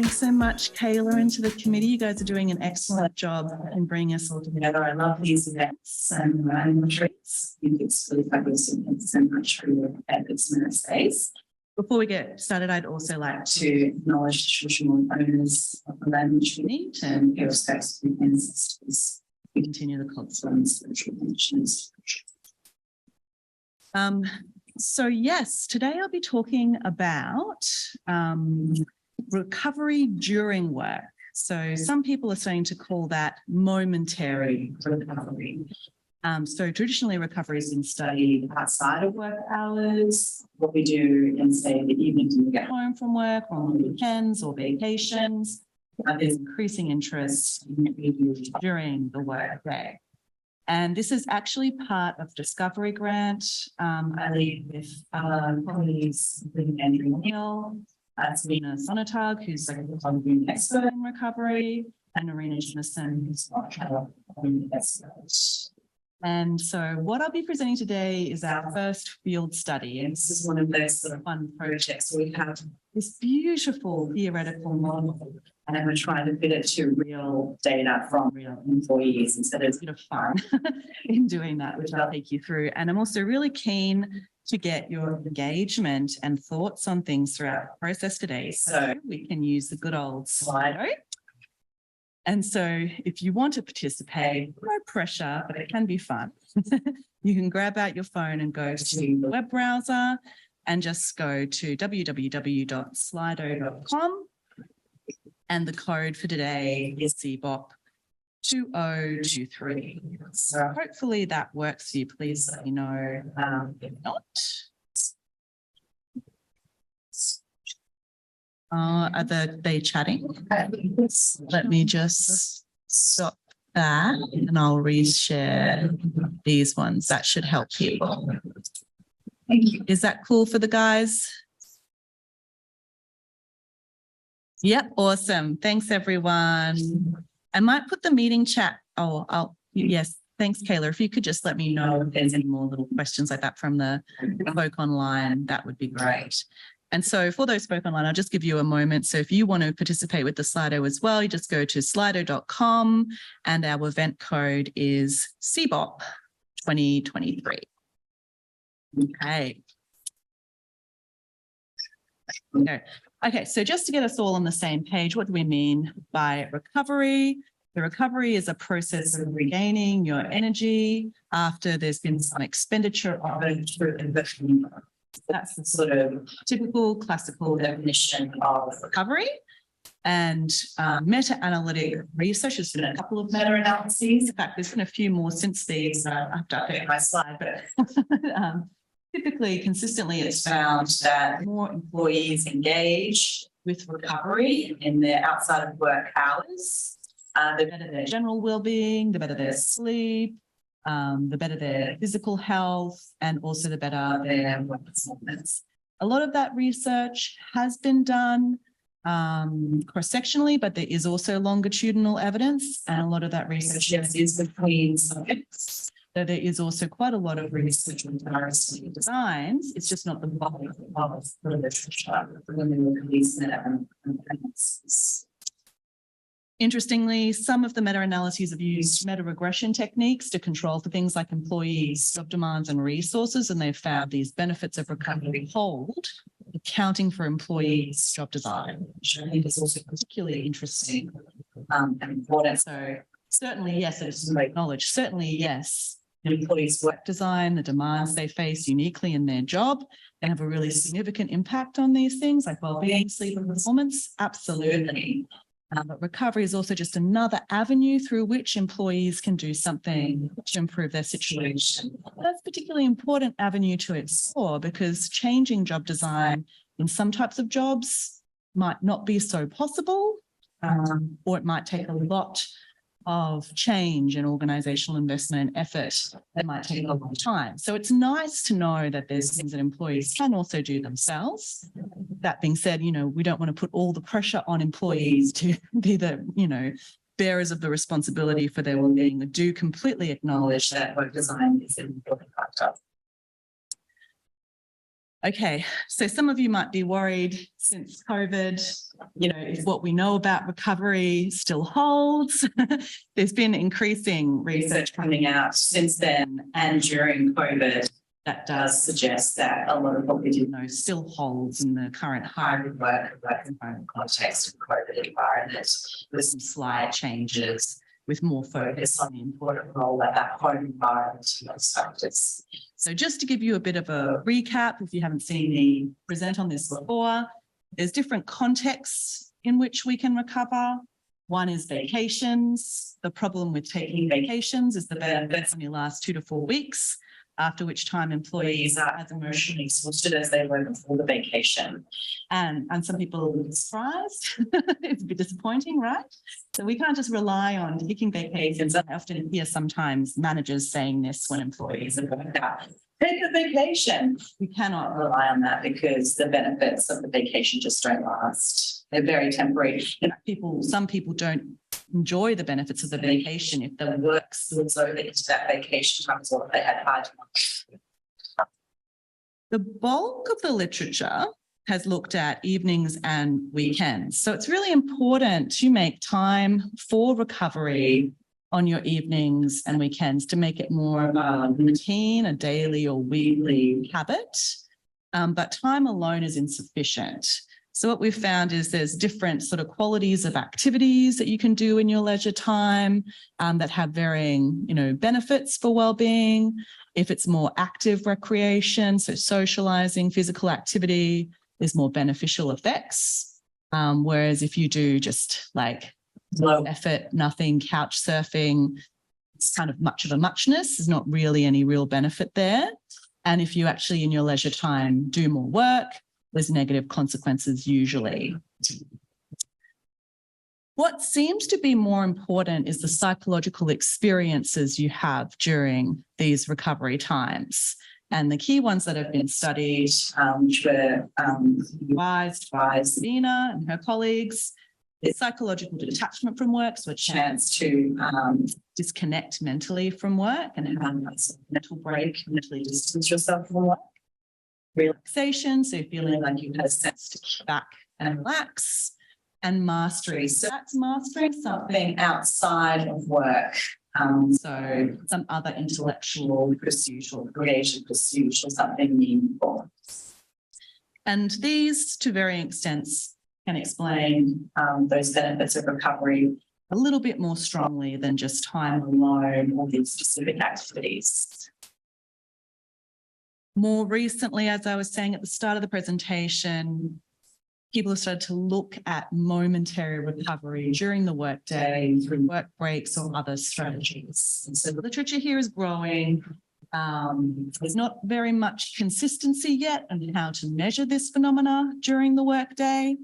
Thanks so much, Kayla, and to the committee. You guys are doing an excellent job in bringing us all together. I love these events and retreats. I think it's really fabulous, and thanks so much for your efforts in that space. Before we get started, I'd also like to acknowledge the traditional owners of the land which we meet and pay respects to the ancestors. We continue the cultural and spiritual connections. So yes, today I'll be talking about recovery during work. So some people are starting to call that momentary recovery. So traditionally recovery has been studied outside of work hours, what we do in, say, the evenings when we get home from work, or on weekends or vacations. There's increasing interest in what we do during the work day. And this is actually part of Discovery Grant. I lead with colleagues, including Andrew Neal, Sabina Sonatag, who's like an expert in recovery, and Arena Jennison, who's an expert. And so what I'll be presenting today is our first field study. And this is one of those sort of fun projects where we have this beautiful theoretical model, and we're trying to fit it to real data from real employees. And so there's a bit of fun in doing that, which I'll take you through. And I'm also really keen to get your engagement and thoughts on things throughout the process today. So we can use the good old Slido. And so if you want to participate, no pressure, but it can be fun. You can grab out your phone and go to the web browser and just go to www.slido.com. And the code for today is CBOP 2023. So hopefully that works for you. Please let me know if not. Are they chatting? Let me just stop that and I'll reshare these ones. That should help people. Thank you. Is that cool for the guys? Yep, awesome. Thanks, everyone. I might put the meeting chat. Yes. Thanks, Kayla. If you could just let me know if there's any more little questions like that from the folk online, that would be great. And so for those folk online, I'll just give you a moment. So if you want to participate with the Slido as well, you just go to slido.com and our event code is CBOP 2023. Okay. Okay, so just to get us all on the same page, what do we mean by recovery? The recovery is a process of regaining your energy after there's been some expenditure of it through investment. That's the sort of typical classical definition of recovery. And meta-analytic research, there's been a couple of meta-analyses. In fact, there's been a few more since these. I have to update my slide, but typically, consistently, it's found that the more employees engage with recovery in their outside of work hours, the better their general well-being, the better their sleep, the better their physical health, and also the better their work performance. A lot of that research has been done cross-sectionally, but there is also longitudinal evidence, and a lot of that research is between subjects. So there is also quite a lot of research on diversity designs. It's just not the body of the literature when we look at these meta-analyses. Interestingly, some of the meta-analyses have used meta-regression techniques to control for things like employees' job demands and resources, and they've found these benefits of recovery hold, accounting for employees' job design, which I think is also particularly interesting and important. So certainly, yes, it is to acknowledge. Certainly, yes, the employees' work design, the demands they face uniquely in their job, they have a really significant impact on these things like well-being, sleep, and performance. Absolutely. But recovery is also just another avenue through which employees can do something to improve their situation. That's a particularly important avenue to explore because changing job design in some types of jobs might not be so possible, or it might take a lot of change and organizational investment and effort that might take a long time. So it's nice to know that there's things that employees can also do themselves. That being said, we don't want to put all the pressure on employees to be the, bearers of the responsibility for their well-being. We do completely acknowledge that work design is an important factor. Okay, so some of you might be worried since COVID, if what we know about recovery still holds. There's been increasing research coming out since then and during COVID that does suggest that a lot of what we did know still holds in the current hybrid work from home context of COVID environment, with some slight changes, with more focus on the important role that home environment factors. So just to give you a bit of a recap, if you haven't seen me present on this before, there's different contexts in which we can recover. One is vacations. The problem with taking vacations is the benefits only last 2 to 4 weeks, after which time employees are as emotionally exhausted as they were before the vacation. And some people will be surprised. It's a bit disappointing, right? So we can't just rely on taking vacations. I often hear sometimes managers saying this when employees are burnt out. Take a vacation. We cannot rely on that because the benefits of the vacation just don't last. They're very temporary. Some people don't enjoy the benefits of the vacation if the work spills over into that vacation time or if they had hard time. The bulk of the literature has looked at evenings and weekends. So it's really important to make time for recovery on your evenings and weekends to make it more of a routine, a daily or weekly habit. But time alone is insufficient. So what we've found is there's different sort of qualities of activities that you can do in your leisure time that have varying, benefits for well-being. If it's more active recreation, so socializing, physical activity, there's more beneficial effects. Whereas if you do just like low effort, nothing, couch surfing, it's kind of much of a muchness. There's not really any real benefit there. And if you actually in your leisure time do more work, there's negative consequences usually. What seems to be more important is the psychological experiences you have during these recovery times. And the key ones that have been studied, which were devised by Sabina and her colleagues, is psychological detachment from work, so a chance to disconnect mentally from work and have a mental break, mentally distance yourself from work. Relaxation, so feeling like you've had a sense to kick back and relax, and mastery. So that's mastering something outside of work. So some other intellectual pursuit or creative pursuit or something meaningful. And these, to varying extents, can explain those benefits of recovery a little bit more strongly than just time alone or these specific activities. More recently, as I was saying at the start of the presentation, people have started to look at momentary recovery during the workday through work breaks or other strategies. And so the literature here is growing. There's not very much consistency yet on how to measure this phenomena during the workday.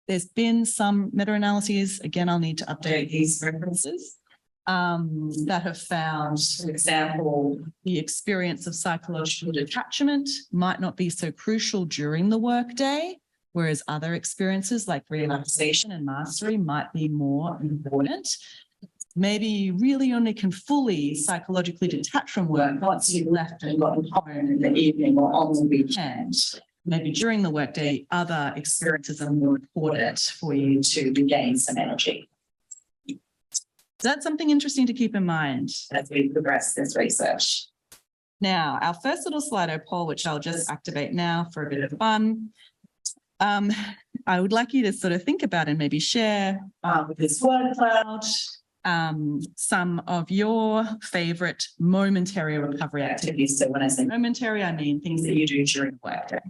There's been some meta-analyses, again, I'll need to update these references, that have found, for example, the experience of psychological detachment might not be so crucial during the workday, whereas other experiences like relaxation and mastery might be more important. Maybe you really only can fully psychologically detach from work once you've left and gotten home in the evening or on the weekend. Maybe during the workday, other experiences are more important for you to regain some energy. So that's something interesting to keep in mind as we progress this research. Now, our first little Slido poll, which I'll just activate now for a bit of fun. I would like you to sort of think about and maybe share with this word cloud some of your favorite momentary recovery activities. So when I say momentary, I mean things that you do during the workday.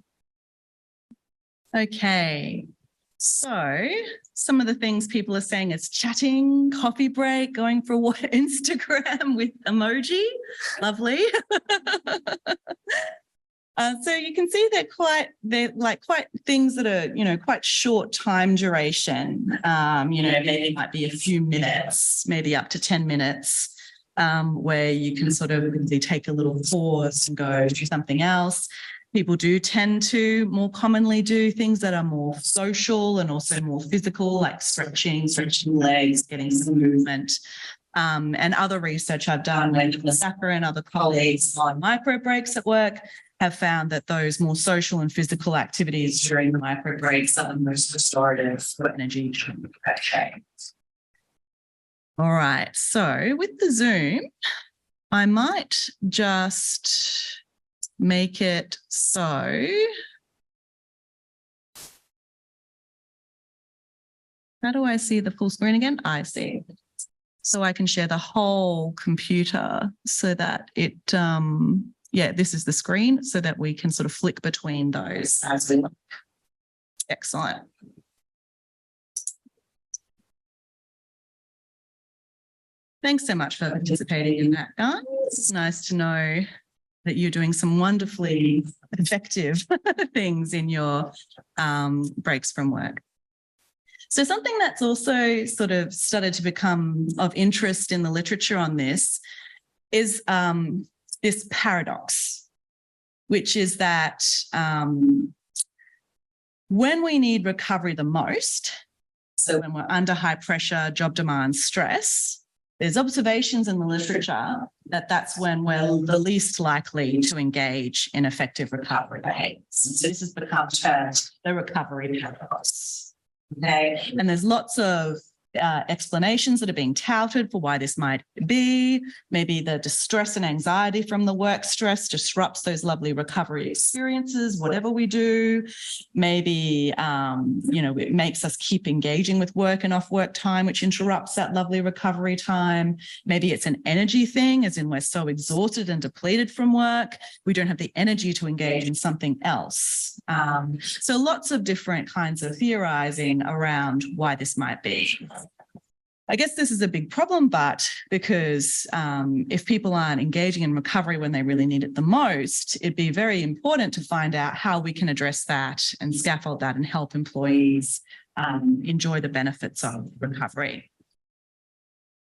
Okay. So some of the things people are saying is chatting, coffee break, going for a walk, Instagram with emoji. Lovely. So you can see they're quite things that are, quite short time duration. Maybe it might be a few minutes, maybe up to 10 minutes, where you can sort of take a little pause and go do something else. People do tend to more commonly do things that are more social and also more physical, like stretching legs, getting some movement. And other research I've done with Ms. Acker and other colleagues on micro breaks at work have found that those more social and physical activities during the micro breaks are the most restorative for energy. Okay. All right. So with the Zoom, I might just make it so. How do I see the full screen again? I see. So I can share the whole computer so that it, yeah, this is the screen so that we can sort of flick between those as we look. Excellent. Thanks so much for participating in that, guys. It's nice to know that you're doing some wonderfully effective things in your breaks from work. So something that's also sort of started to become of interest in the literature on this is this paradox, which is that when we need recovery the most, so when we're under high pressure, job demand, stress, there's observations in the literature that that's when we're the least likely to engage in effective recovery behaviours. So this has become termed the recovery paradox. Okay, and there's lots of explanations that are being touted for why this might be. Maybe the distress and anxiety from the work stress disrupts those lovely recovery experiences, whatever we do. Maybe, you know, it makes us keep engaging with work and off work time, which interrupts that lovely recovery time. Maybe it's an energy thing, as in we're so exhausted and depleted from work, we don't have the energy to engage in something else. So lots of different kinds of theorizing around why this might be. I guess this is a big problem, but because if people aren't engaging in recovery when they really need it the most, it'd be very important to find out how we can address that and scaffold that and help employees enjoy the benefits of recovery.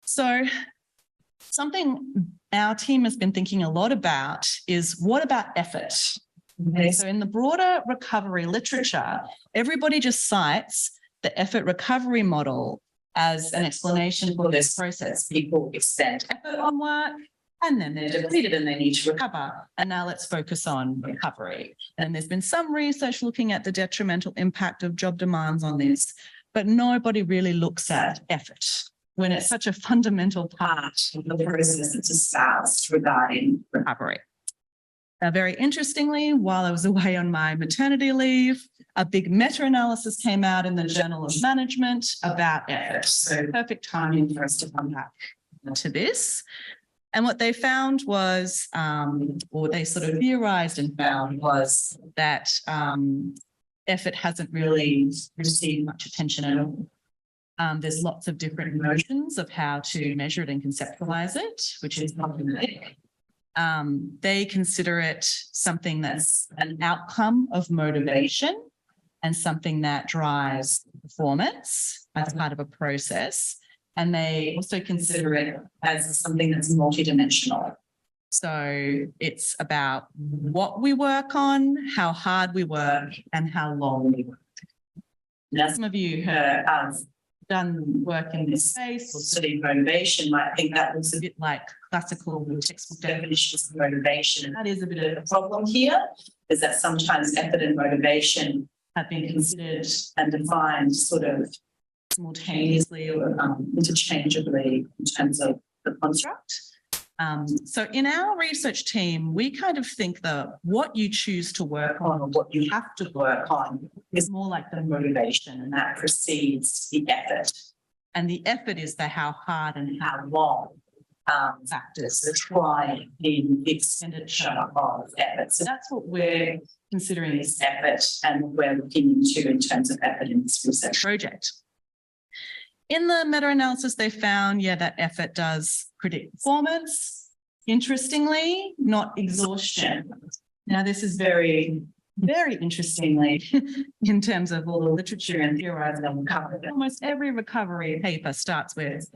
So something our team has been thinking a lot about is, what about effort? Okay, so in the broader recovery literature, everybody just cites the effort recovery model as an explanation for this process. People expend effort on work and then they're depleted and they need to recover. And now let's focus on recovery. And there's been some research looking at the detrimental impact of job demands on this, but nobody really looks at effort when it's such a fundamental part of the process that's espoused regarding recovery. Now, very interestingly, while I was away on my maternity leave, a big meta-analysis came out in the Journal of Management about effort. So perfect timing for us to come back to this. And what they found was, or they sort of theorized and found, was that effort hasn't really received much attention at all. There's lots of different notions of how to measure it and conceptualize it, which is problematic. They consider it something that's an outcome of motivation and something that drives performance as part of a process. And they also consider it as something that's multidimensional. So it's about what we work on, how hard we work, and how long we work. Now, some of you have done work in this space or studied motivation might think that looks a bit like classical textbook definitions of motivation. And that is a bit of a problem here, is that sometimes effort and motivation have been considered and defined sort of simultaneously or interchangeably in terms of the construct. So in our research team, we kind of think that what you choose to work on or what you have to work on is more like the motivation, and that precedes the effort. And the effort is the how hard and how long factors that try in the expenditure of effort. So that's what we're considering as effort and we're looking into in terms of effort in this research project. In the meta-analysis, they found, yeah, that effort does predict performance. Interestingly, not exhaustion. Now, this is very, very interestingly in terms of all the literature and theorizing on recovery. Almost every recovery paper starts with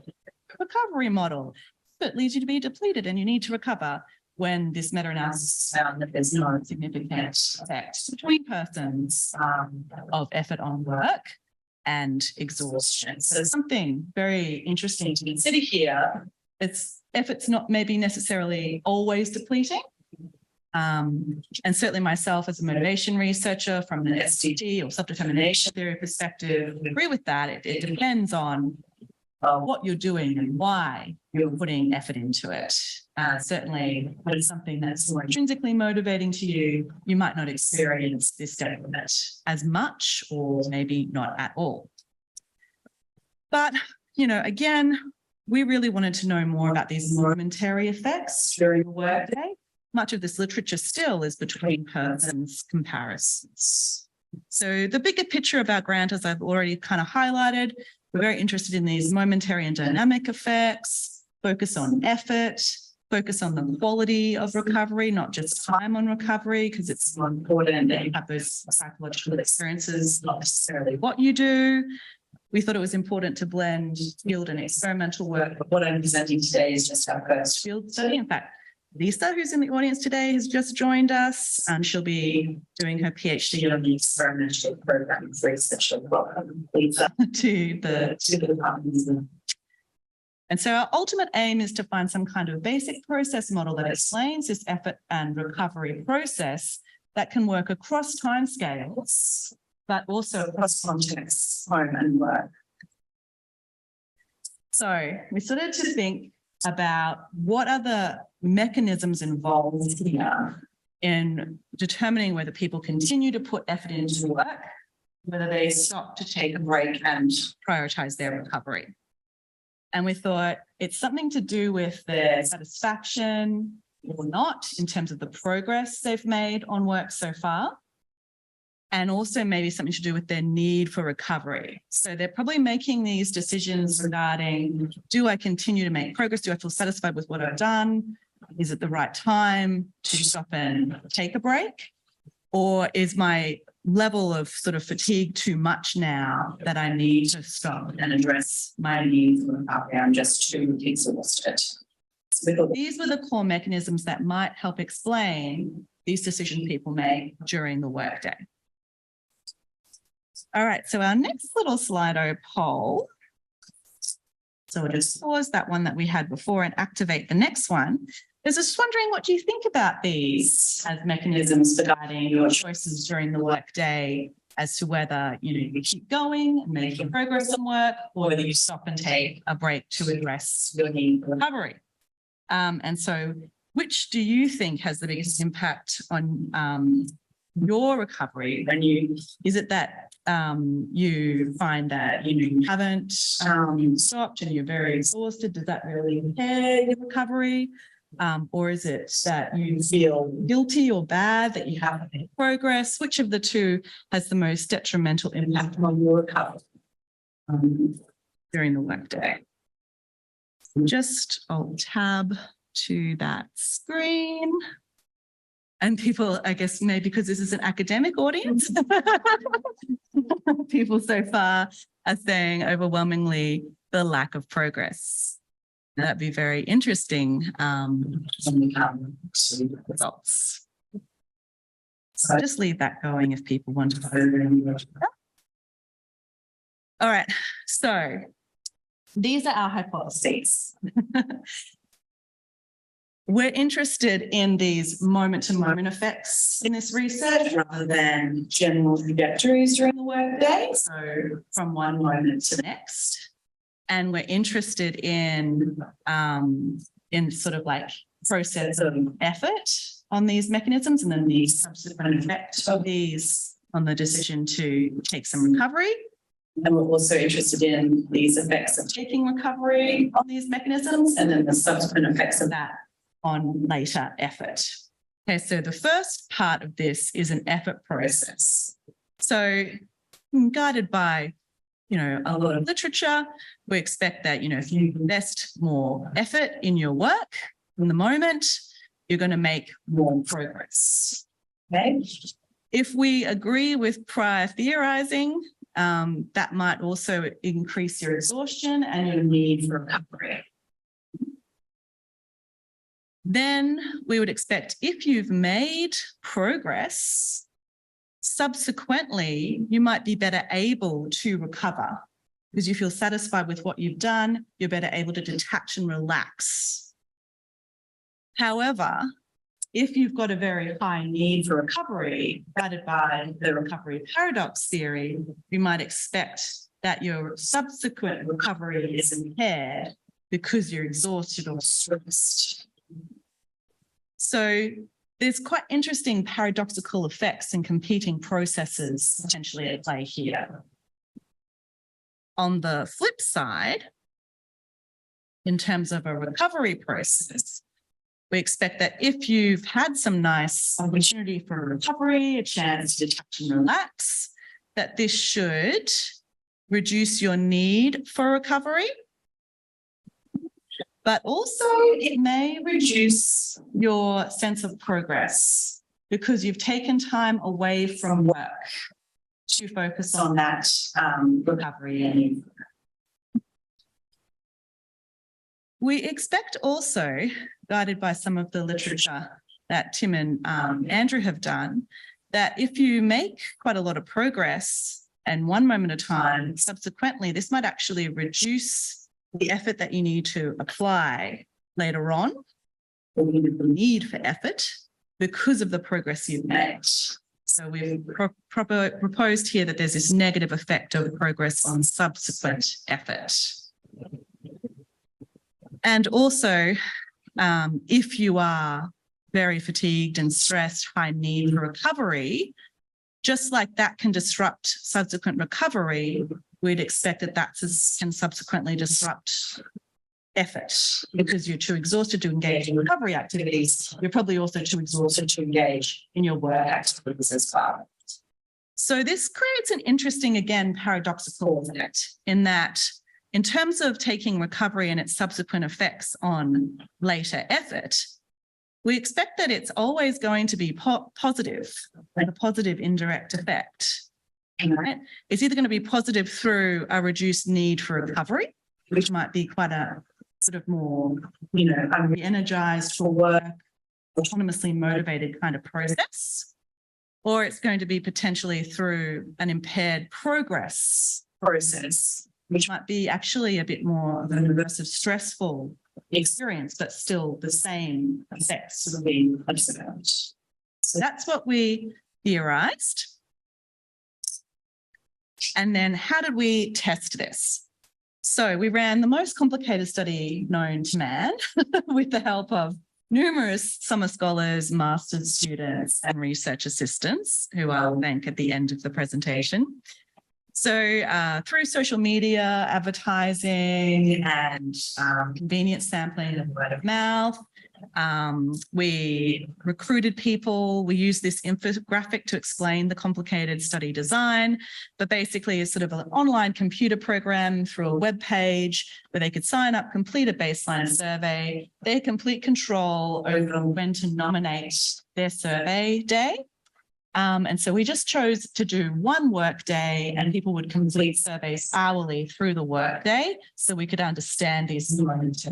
recovery model that leads you to be depleted and you need to recover, when this meta-analysis found that there's no significant effect between persons of effort on work and exhaustion. So something very interesting to consider here. Effort's not maybe necessarily always depleting. And certainly myself as a motivation researcher from the SDT or self-determination theory perspective, I agree with that. It depends on what you're doing and why you're putting effort into it. Certainly, when it's something that's more intrinsically motivating to you, you might not experience this deficit as much or maybe not at all. But, you know, again, we really wanted to know more about these momentary effects during the workday. Much of this literature still is between persons comparisons. So the bigger picture of our grant, as I've already kind of highlighted, we're very interested in these momentary and dynamic effects, focus on effort, focus on the quality of recovery, not just time on recovery, because it's more important that you have those psychological experiences, not necessarily what you do. We thought it was important to blend field and experimental work, but what I'm presenting today is just our first field study. In fact, Lisa, who's in the audience today, has just joined us, and she'll be doing her PhD on the experimental program of research. Welcome, Lisa, to the department. And so our ultimate aim is to find some kind of basic process model that explains this effort and recovery process that can work across timescales, but also across contexts, home and work. So we started to think about what are the mechanisms involved here in determining whether people continue to put effort into work, whether they stop to take a break and prioritize their recovery. And we thought it's something to do with their satisfaction or not in terms of the progress they've made on work so far, and also maybe something to do with their need for recovery. So they're probably making these decisions regarding, do I continue to make progress? Do I feel satisfied with what I've done? Is it the right time to stop and take a break? Or is my level of sort of fatigue too much now that I need to stop and address my needs for recovery? I'm just too exhausted. So these were the core mechanisms that might help explain these decisions people make during the workday. All right, so our next little Slido poll. So we'll just pause that one that we had before and activate the next one. I was just wondering, what do you think about these as mechanisms for guiding your choices during the workday as to whether you keep going and making progress on work, or whether you stop and take a break to address your need for recovery? And so which do you think has the biggest impact on your recovery? Is it that you find that you haven't stopped and you're very exhausted? Does that really impair your recovery? Or is it that you feel guilty or bad that you haven't made progress? Which of the two has the most detrimental impact on your recovery during the workday? Just Alt-Tab to that screen. And people, I guess, maybe because this is an academic audience, people so far are saying overwhelmingly the lack of progress. That'd be very interesting when we come to the results. So I'll just leave that going if people want to. All right, so these are our hypotheses. We're interested in these moment-to-moment effects in this research rather than general trajectories during the workday, so from one moment to the next. And we're interested in sort of like process of effort on these mechanisms and then the subsequent effect of these on the decision to take some recovery. And we're also interested in these effects of taking recovery on these mechanisms and then the subsequent effects of that on later effort. Okay, so the first part of this is an effort process. So guided by, a lot of literature, we expect that, if you invest more effort in your work in the moment, you're going to make more progress. Okay. If we agree with prior theorizing, that might also increase your exhaustion and your need for recovery. Then we would expect if you've made progress, subsequently, you might be better able to recover because you feel satisfied with what you've done. You're better able to detach and relax. However, if you've got a very high need for recovery, guided by the recovery paradox theory, you might expect that your subsequent recovery is impaired because you're exhausted or stressed. So there's quite interesting paradoxical effects and competing processes potentially at play here. On the flip side, in terms of a recovery process, we expect that if you've had some nice opportunity for recovery, a chance to touch and relax, that this should reduce your need for recovery. But also it may reduce your sense of progress because you've taken time away from work to focus on that recovery. We expect also, guided by some of the literature that Tim and Andrew have done, that if you make quite a lot of progress and one moment at a time, subsequently, this might actually reduce the effort that you need to apply later on, or the need for effort because of the progress you've made. So we've proposed here that there's this negative effect of progress on subsequent effort. And also, if you are very fatigued and stressed, high need for recovery, just like that can disrupt subsequent recovery, we'd expect that that can subsequently disrupt effort because you're too exhausted to engage in recovery activities. You're probably also too exhausted to engage in your work activities as well. So this creates an interesting, again, paradoxical effect in that in terms of taking recovery and its subsequent effects on later effort, we expect that it's always going to be positive, like a positive indirect effect. Right? It's either going to be positive through a reduced need for recovery, which might be quite a sort of more, energized for work, autonomously motivated kind of process, or it's going to be potentially through an impaired progress process, which might be actually a bit more of an aversive, stressful experience, but still the same effects sort of being observed. So that's what we theorized. And then how did we test this? So we ran the most complicated study known to man with the help of numerous summer scholars, master's students, and research assistants, who I'll thank at the end of the presentation. So through social media, advertising, and convenience sampling and word of mouth, we recruited people. We used this infographic to explain the complicated study design, but basically it's sort of an online computer program through a web page where they could sign up, complete a baseline survey, their complete control over when to nominate their survey day. And so we just chose to do one work day, and people would complete surveys hourly through the work day so we could understand these moments.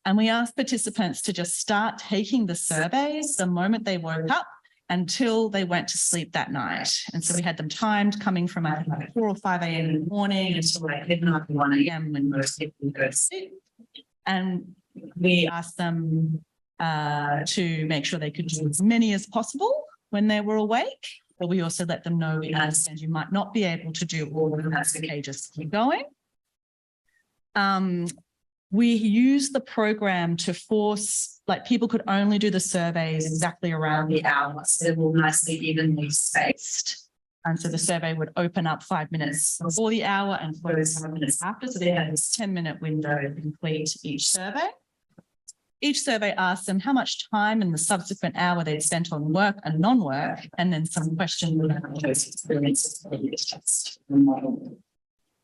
And we asked participants to just start taking the surveys the moment they woke up until they went to sleep that night. And so we had them timed coming from like 4 or 5 a.m. in the morning until like 1 a.m. when most people go to sleep. And we asked them to make sure they could do as many as possible when they were awake, but we also let them know we understand you might not be able to do all of them. That's okay, just keep going. We used the program to force, like people could only do the surveys exactly around the hour, so they're all nicely evenly spaced. And so the survey would open up 5 minutes before the hour and close 5 minutes after. So they had this 10-minute window to complete each survey. Each survey asked them how much time in the subsequent hour they'd spent on work and non-work, and then some questions about those experiences.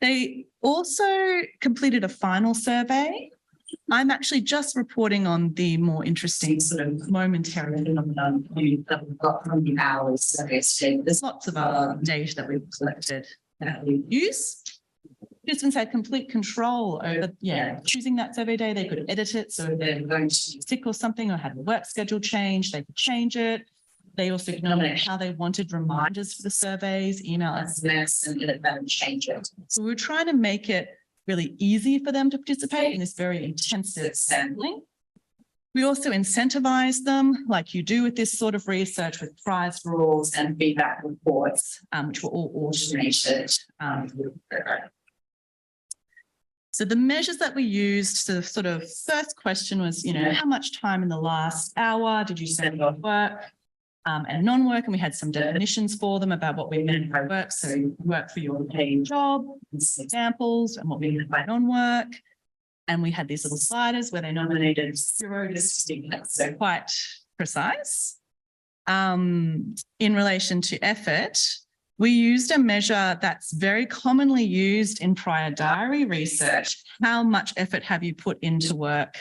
They also completed a final survey. I'm actually just reporting on the more interesting sort of momentary phenomenon that we've got from the hours surveys. There's lots of other data that we've collected that we use. Participants had complete control over, choosing that survey day. They could edit it. So if they're going to be sick or something or had a work schedule change, they could change it. They also could nominate how they wanted reminders for the surveys, email, SMS, and edit that and change it. So we were trying to make it really easy for them to participate in this very intensive sampling. We also incentivize them, like you do with this sort of research, with prize rules and feedback reports, which were all automated. So the measures that we used, so the sort of first question was, how much time in the last hour did you spend on work and non-work? And we had some definitions for them about what we meant by work. So work for your paid job, examples, and what we meant by non-work. And we had these little sliders where they nominated 0 to 60 minutes, so quite precise. In relation to effort, we used a measure that's very commonly used in prior diary research. How much effort have you put into work?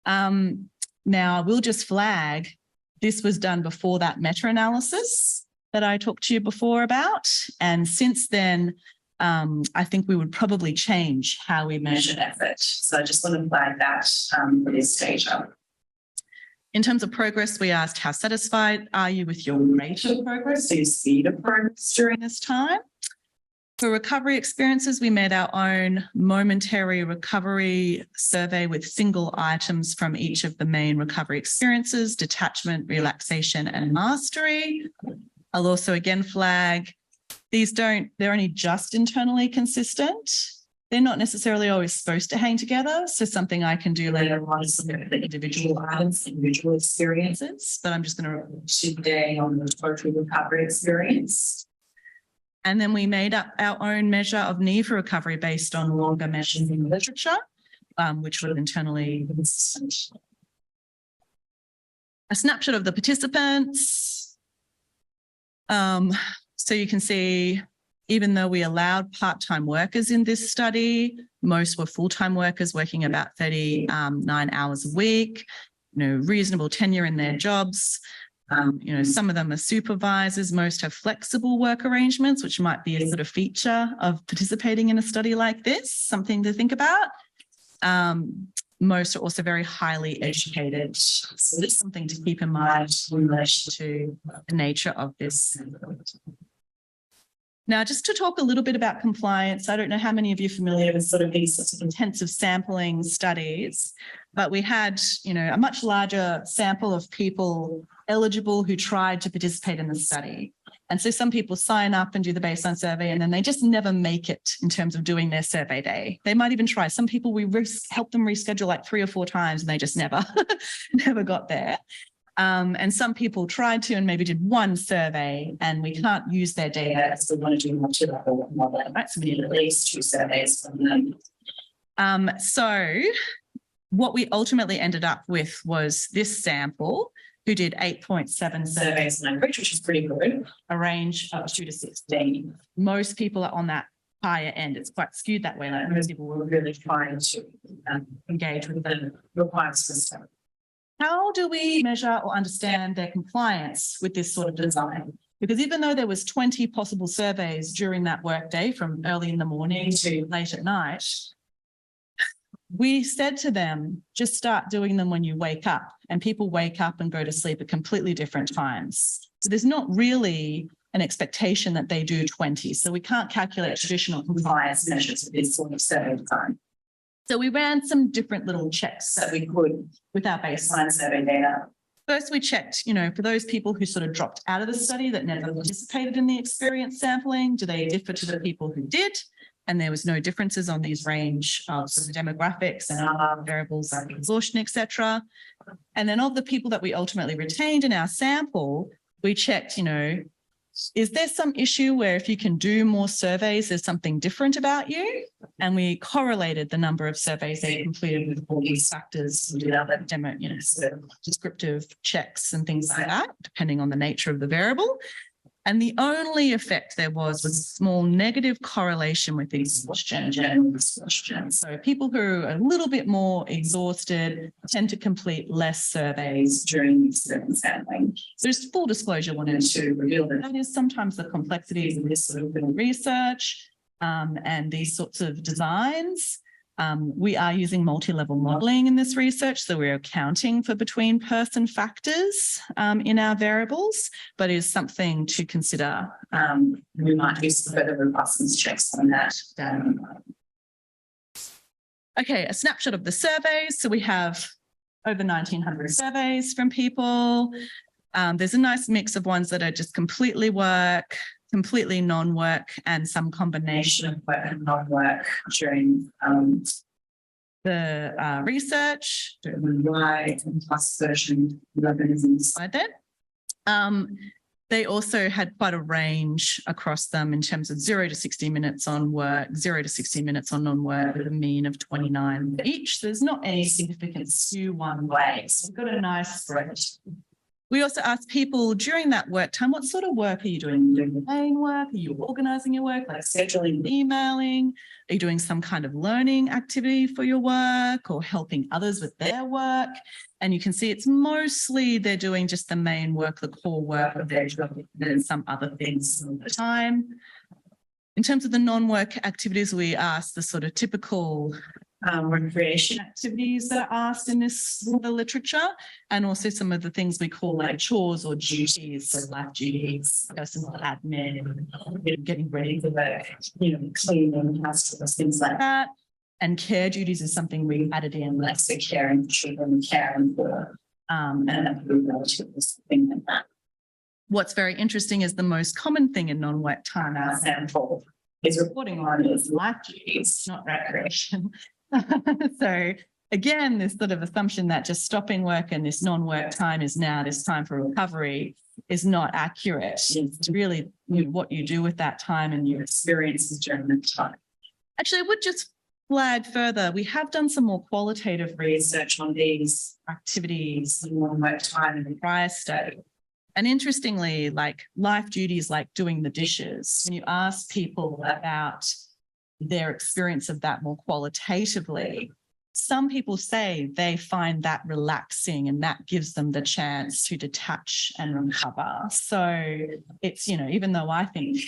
Now, we'll just flag, this was done before that meta-analysis that I talked to you before about. And since then, I think we would probably change how we measure effort. So I just want to flag that for this data. In terms of progress, we asked, how satisfied are you with your rate of progress, so your speed of progress during this time? For recovery experiences, we made our own momentary recovery survey with single items from each of the main recovery experiences: detachment, relaxation, and mastery. I'll also again flag, they're only just internally consistent. They're not necessarily always supposed to hang together. So something I can do later on is look at the individual items, individual experiences, but I'm just going to report today on the total recovery experience. And then we made up our own measure of need for recovery based on longer measures in the literature, which was internally consistent. A snapshot of the participants. So you can see, even though we allowed part-time workers in this study, most were full-time workers working about 39 hours a week, reasonable tenure in their jobs. Some of them are supervisors, most have flexible work arrangements, which might be a sort of feature of participating in a study like this, something to think about. Most are also very highly educated. So that's something to keep in mind in relation to the nature of this. Now, just to talk a little bit about compliance, I don't know how many of you are familiar with sort of these sorts of intensive sampling studies, but we had, a much larger sample of people eligible who tried to participate in the study. And so some people sign up and do the baseline survey, and then they just never make it in terms of doing their survey day. They might even try. Some people, we help them reschedule like 3 or 4 times, and they just never got there. And some people tried to and maybe did 1 survey, and we can't use their data, so we want to do multi-level modeling, right? So we need at least 2 surveys from them. So what we ultimately ended up with was this sample, who did 8.7 surveys on average, which is pretty good, a range of 2 to 16. Most people are on that higher end. It's quite skewed that way. Like most people were really trying to engage with the requirements for the study. How do we measure or understand their compliance with this sort of design? Because even though there was 20 possible surveys during that workday from early in the morning to late at night, we said to them, just start doing them when you wake up. And people wake up and go to sleep at completely different times. So there's not really an expectation that they do 20. So we can't calculate traditional compliance measures with this sort of survey design. So we ran some different little checks that we could with our baseline survey data. First, we checked, for those people who sort of dropped out of the study that never participated in the experience sampling, do they differ to the people who did? And there was no differences on these range of sort of demographics and other variables like exhaustion, etc. And then of the people that we ultimately retained in our sample, we checked, is there some issue where if you can do more surveys, there's something different about you? And we correlated the number of surveys they completed with all these factors. We did other demo, sort of descriptive checks and things like that, depending on the nature of the variable. And the only effect there was a small negative correlation with exhaustion, general exhaustion. So people who are a little bit more exhausted tend to complete less surveys during the experience sampling. So just full disclosure, wanted to reveal that is sometimes the complexities of this sort of research and these sorts of designs. We are using multi-level modelling in this research, so we're accounting for between person factors in our variables, but is something to consider. We might do some further robustness checks on that. Okay, a snapshot of the surveys. So we have over 1,900 surveys from people. There's a nice mix of ones that are just completely work, completely non-work, and some combination of work and non-work during the research. Why and plus version 11 is inside there. They also had quite a range across them in terms of 0 to 60 minutes on work, 0 to 60 minutes on non-work, with a mean of 29 each. There's not any significant skew one way. So we've got a nice spread. We also asked people during that work time, what sort of work are you doing? Are you doing the main work? Are you organising your work, like scheduling, emailing? Are you doing some kind of learning activity for your work or helping others with their work? And you can see it's mostly they're doing just the main work, the core work of their job, and some other things all the time. In terms of the non-work activities, we asked the sort of typical recreation activities that are asked in the literature, and also some of the things we call like chores or duties, so life duties, personal admin, getting ready for work, cleaning, house chores, things like that. And care duties is something we added in, like so caring for children, caring for, and that would be relatively something like that. What's very interesting is the most common thing in non-work time our sample is reporting on is life duties, not recreation. So again, this sort of assumption that just stopping work and this non-work time is now this time for recovery is not accurate. It's really what you do with that time and your experiences during that time. Actually, I would just flag further, we have done some more qualitative research on these activities in non-work time in the prior study. And interestingly, like life duties like doing the dishes, when you ask people about their experience of that more qualitatively, some people say they find that relaxing and that gives them the chance to detach and recover. So it's, even though I think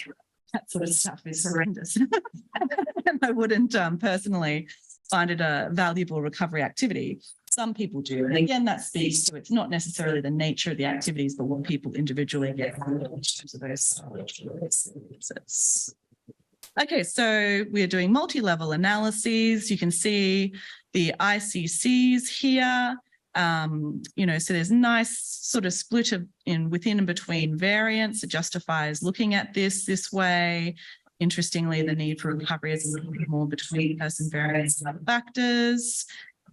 that sort of stuff is horrendous, and I wouldn't personally find it a valuable recovery activity, some people do. And again, that speaks to it's not necessarily the nature of the activities, but what people individually get in terms of those. Okay, so we're doing multi-level analyses. You can see the ICCs here. So there's nice sort of split within and between variants. It justifies looking at this way. Interestingly, the need for recovery is a little bit more between person variants and other factors.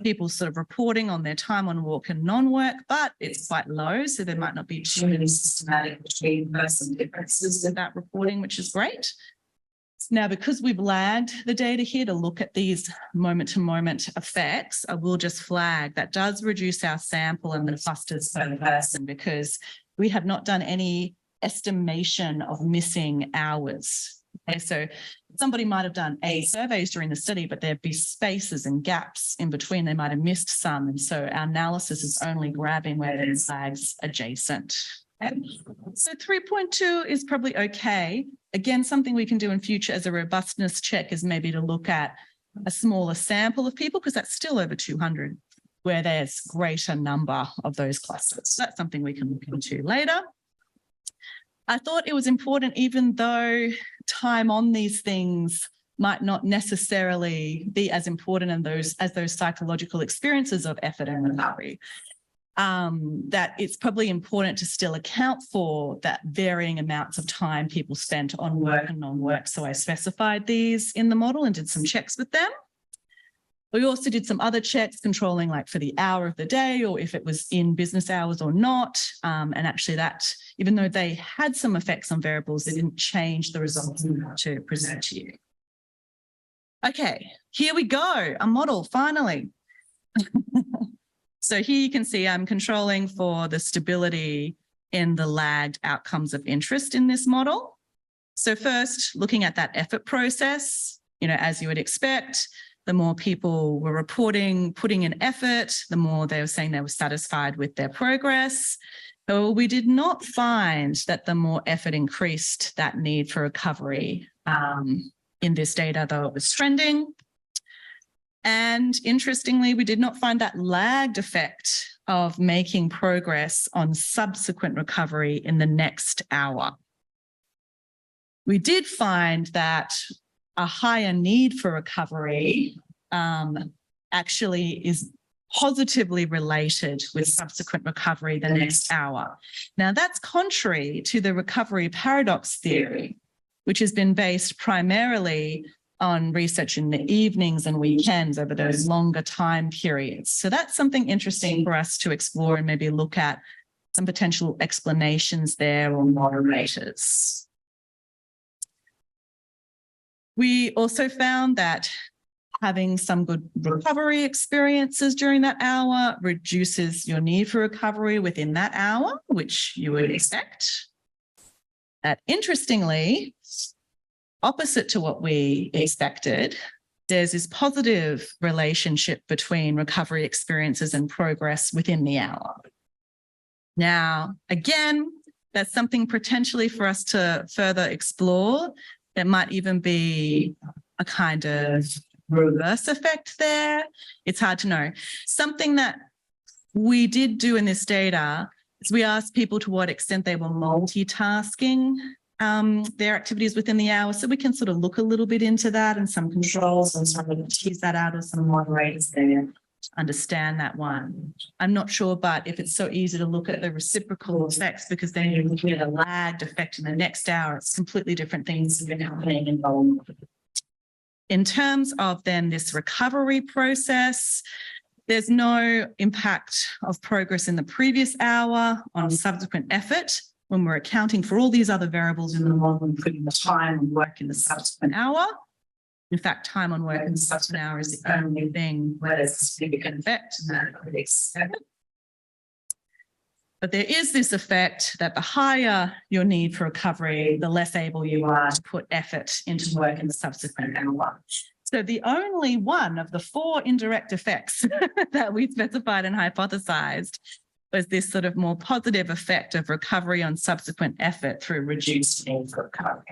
People sort of reporting on their time on work and non-work, but it's quite low, so there might not be too many systematic between person differences in that reporting, which is great. Now, because we've lagged the data here to look at these moment-to-moment effects, I will just flag that does reduce our sample and the clusters per person because we have not done any estimation of missing hours. Okay, so somebody might have done 8 surveys during the study, but there'd be spaces and gaps in between. They might have missed some. And so our analysis is only grabbing where there's lags adjacent. Okay. So 3.2 is probably okay. Again, something we can do in future as a robustness check is maybe to look at a smaller sample of people, because that's still over 200, where there's greater number of those clusters. So that's something we can look into later. I thought it was important, even though time on these things might not necessarily be as important as those psychological experiences of effort and recovery, that it's probably important to still account for that varying amounts of time people spent on work and non-work. So I specified these in the model and did some checks with them. We also did some other checks controlling like for the hour of the day or if it was in business hours or not. And actually that, even though they had some effects on variables, they didn't change the results to present to you. Okay, here we go, a model finally. So here you can see I'm controlling for the stability in the lagged outcomes of interest in this model. So first, looking at that effort process, as you would expect, the more people were reporting, putting in effort, the more they were saying they were satisfied with their progress. So we did not find that the more effort increased that need for recovery in this data, though it was trending. And interestingly, we did not find that lagged effect of making progress on subsequent recovery in the next hour. We did find that a higher need for recovery actually is positively related with subsequent recovery the next hour. Now, that's contrary to the recovery paradox theory, which has been based primarily on research in the evenings and weekends over those longer time periods. So that's something interesting for us to explore and maybe look at some potential explanations there or moderators. We also found that having some good recovery experiences during that hour reduces your need for recovery within that hour, which you would expect. That interestingly, opposite to what we expected, there's this positive relationship between recovery experiences and progress within the hour. Now, again, that's something potentially for us to further explore. There might even be a kind of reverse effect there. It's hard to know. Something that we did do in this data is we asked people to what extent they were multitasking their activities within the hour. So we can sort of look a little bit into that and some controls and sort of tease that out of some moderators there to understand that one. I'm not sure, but if it's so easy to look at the reciprocal effects, because then you're looking at a lagged effect in the next hour, it's completely different things that have been happening involved. In terms of then this recovery process, there's no impact of progress in the previous hour on subsequent effort when we're accounting for all these other variables in the model and putting the time on work in the subsequent hour. In fact, time on work in the subsequent hour is the only thing where there's a significant effect, and that is 7. But there is this effect that the higher your need for recovery, the less able you are to put effort into work in the subsequent hour. So the only one of the 4 indirect effects that we specified and hypothesized was this sort of more positive effect of recovery on subsequent effort through reduced need for recovery.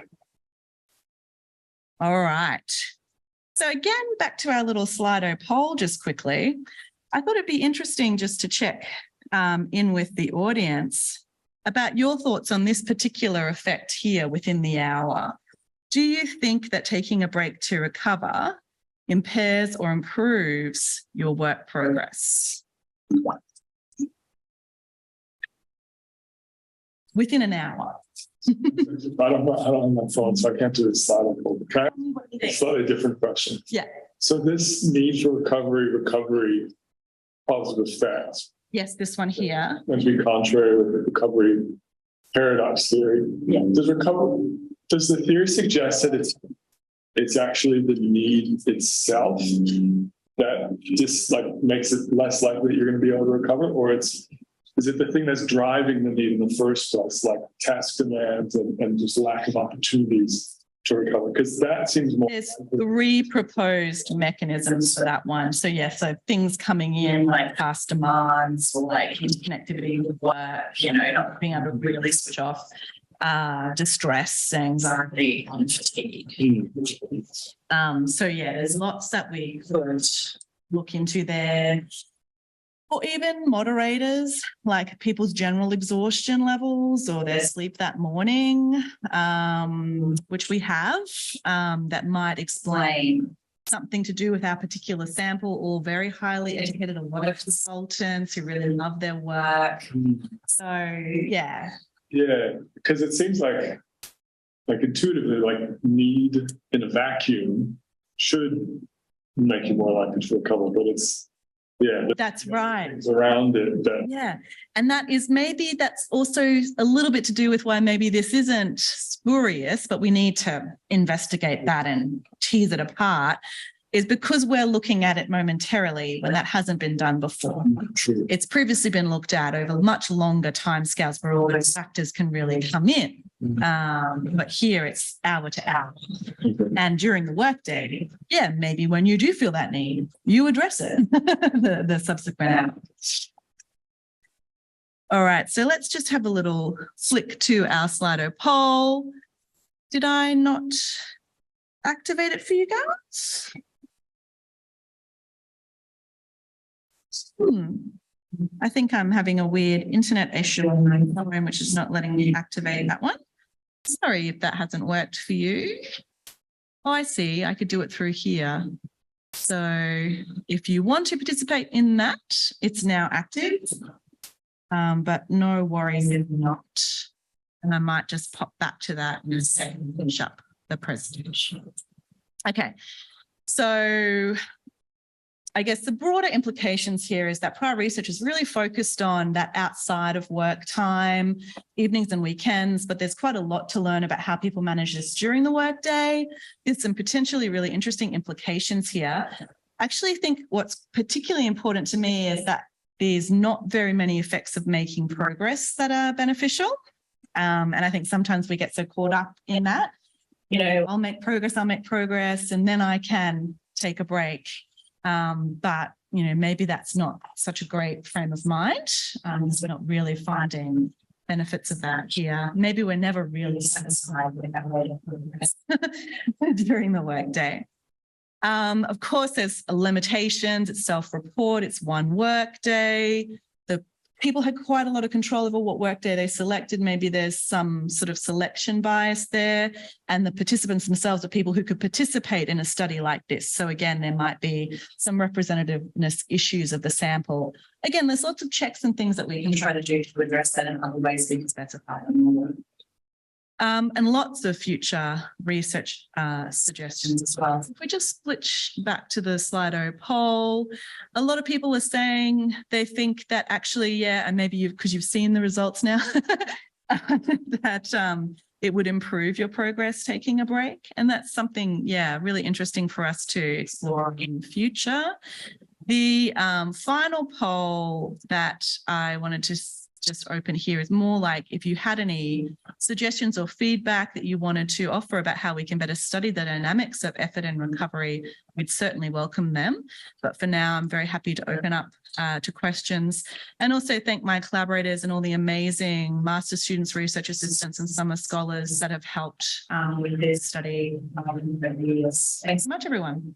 All right. So again, back to our little Slido poll just quickly. I thought it'd be interesting just to check in with the audience about your thoughts on this particular effect here within the hour. Do you think that taking a break to recover impairs or improves your work progress? Within an hour. I don't have my phone, so I can't do this silent. Okay, slightly different question. Yeah. So this need for recovery positive effects. Yes, this one here. Would be contrary with the recovery paradox theory. Yeah. Does the theory suggest that it's actually the need itself that just like makes it less likely that you're going to be able to recover, or is it the thing that's driving the need in the first place, like task demands and just lack of opportunities to recover? Because that seems more. There's 3 proposed mechanisms for that one. So yeah, so things coming in like task demands or like interconnectivity with work, you know, not being able to really switch off, distress, anxiety, and fatigue. So yeah, there's lots that we could look into there. Or even moderators, like people's general exhaustion levels or their sleep that morning, which we have, that might explain something to do with our particular sample, or very highly educated, a lot of consultants who really love their work. So, yeah. Yeah, because it seems like intuitively, like need in a vacuum should make you more likely to recover, but it's, yeah, that's right. Around it. Yeah. And that's also a little bit to do with why maybe this isn't spurious, but we need to investigate that and tease it apart, is because we're looking at it momentarily when that hasn't been done before. True. It's previously been looked at over much longer timescales where all those factors can really come in. But here it's hour to hour. And during the workday, yeah, maybe when you do feel that need, you address it, the subsequent hour. All right, so let's just have a little flick to our Slido poll. Did I not activate it for you guys? I think I'm having a weird internet issue on my phone, which is not letting me activate that one. Sorry if that hasn't worked for you. Oh, I see. I could do it through here. So if you want to participate in that, it's now active, but no worries if not. And I might just pop back to that in a second, finish up the presentation. Okay, so I guess the broader implications here is that prior research is really focused on that outside of work time, evenings and weekends, but there's quite a lot to learn about how people manage this during the workday. There's some potentially really interesting implications here. I actually think what's particularly important to me is that there's not very many effects of making progress that are beneficial. And I think sometimes we get so caught up in that, I'll make progress, and then I can take a break. But, maybe that's not such a great frame of mind, because we're not really finding benefits of that here. Maybe we're never really satisfied with that rate of progress during the workday. Of course, there's limitations. It's self-report. It's one workday. The people had quite a lot of control over what workday they selected. Maybe there's some sort of selection bias there, and the participants themselves are people who could participate in a study like this. So again, there might be some representativeness issues of the sample. Again, there's lots of checks and things that we can try to do to address that in other ways we can specify them. And lots of future research suggestions as well. If we just switch back to the Slido poll, a lot of people are saying they think that actually, and maybe because you've seen the results now, that it would improve your progress taking a break. And that's something, really interesting for us to explore in future. The final poll that I wanted to just open here is more like if you had any suggestions or feedback that you wanted to offer about how we can better study the dynamics of effort and recovery, we'd certainly welcome them. But for now, I'm very happy to open up to questions, and also thank my collaborators and all the amazing master students, research assistants and summer scholars that have helped with this study over the years. Thanks so much, everyone.